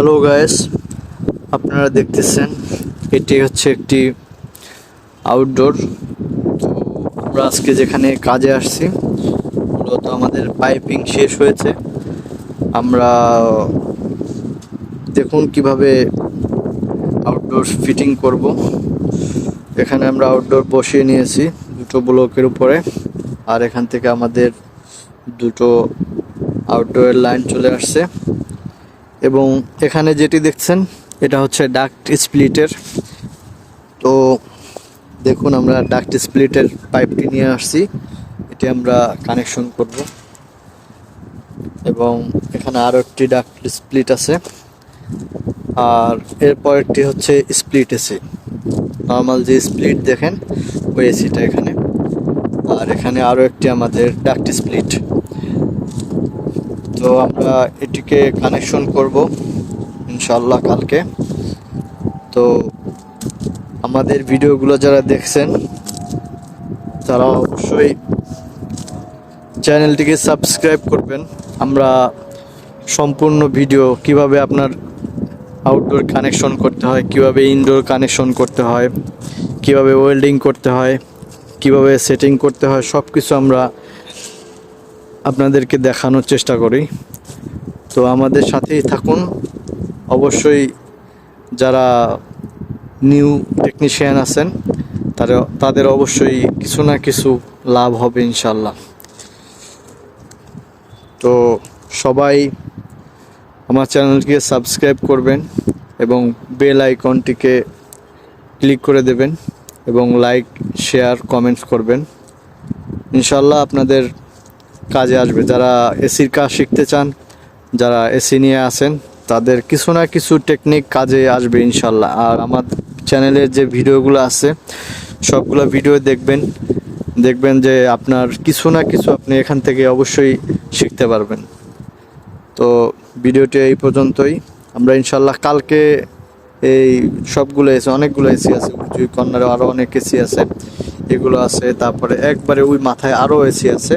Hello guys, আপনারা দেখতেছেন এটি হচ্ছে একটি আউটডোর। তো আমরা আজকে যেখানে কাজে আসছি মূলত আমাদের পাইপিং শেষ হয়েছে। আমরা দেখুন কিভাবে আউটডোর ফিটিং করব। এখানে আমরা আউটডোর বসিয়ে নিয়েছি দুটো ব্লকের উপরে, আর এখান থেকে আমাদের দুটো আউটডোরের লাইন চলে আসছে। এবং এখানে যেটি দেখছেন এটা হচ্ছে ডাক্ট স্প্লিটের। তো দেখুন আমরা ডাক্ট স্প্লিটের পাইপটি নিয়ে আসছি, এটি আমরা কানেকশন করব। এবং এখানে আরও একটি ডাক্ট স্প্লিট আছে, আর এরপরেরটি হচ্ছে স্প্লিট এসি, নর্মাল যে স্প্লিট দেখেন ওই এসিটা এখানে। আর এখানে আরও একটি আমাদের ডাক্ট স্প্লিট। তো আমরা এটিকে কানেকশন করব ইনশাআল্লাহ কালকে। তো আমাদের ভিডিওগুলো যারা দেখছেন তারা অবশ্যই চ্যানেলটিকে সাবস্ক্রাইব করবেন। আমরা সম্পূর্ণ ভিডিও কিভাবে আপনার আউটডোর কানেকশন করতে হয়, কিভাবে ইনডোর কানেকশন করতে হয়, কিভাবে ওয়েল্ডিং করতে হয়, কিভাবে সেটিং করতে হয়, সব কিছু আমরা আপনাদেরকে দেখানোর চেষ্টা করি। তো আমাদের সাথেই থাকুন। অবশ্যই যারা নিউ টেকনিশিয়ান আছেন তাদের অবশ্যই কিছু না কিছু লাভ হবে ইনশাল্লাহ। তো সবাই আমার চ্যানেলটিকে সাবস্ক্রাইব করবেন এবং বেল আইকনটিকে ক্লিক করে দেবেন এবং লাইক, শেয়ার, কমেন্টস করবেন। ইনশাল্লাহ আপনাদের কাজে আসবে। যারা এসির কাজ শিখতে চান, যারা এসি নিয়ে আসেন, তাদের কিছু না কিছু টেকনিক কাজে আসবে ইনশাল্লাহ। আর আমার চ্যানেলের যে ভিডিওগুলো আছে সবগুলো ভিডিও দেখবেন যে আপনার কিছু না কিছু আপনি এখান থেকে অবশ্যই শিখতে পারবেন। তো ভিডিওটি এই পর্যন্তই। আমরা ইনশাল্লাহ কালকে এই সবগুলো এসি, অনেকগুলো এসি আছে, উঁচু কর্নারে আরও অনেক এসি আছে, এগুলো আছে। তারপরে একবারে ওই মাথায় আরও এসি আছে।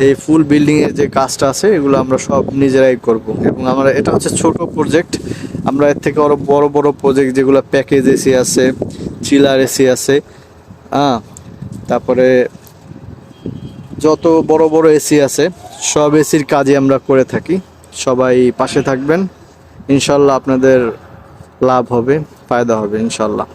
এই ফুল বিল্ডিংয়ের যে কাজটা আছে এগুলো আমরা সব নিজেরাই করব। এবং আমরা এটা হচ্ছে ছোট প্রজেক্ট, আমরা এর থেকে আরও বড় বড় প্রজেক্ট যেগুলো প্যাকেজ এসি আছে, চিলার এসি আছে, তারপরে যত বড় বড় এসি আছে সব এসির কাজই আমরা করে থাকি। সবাই পাশে থাকবেন, ইনশাল্লাহ আপনাদের লাভ হবে, ফায়দা হবে ইনশাল্লাহ।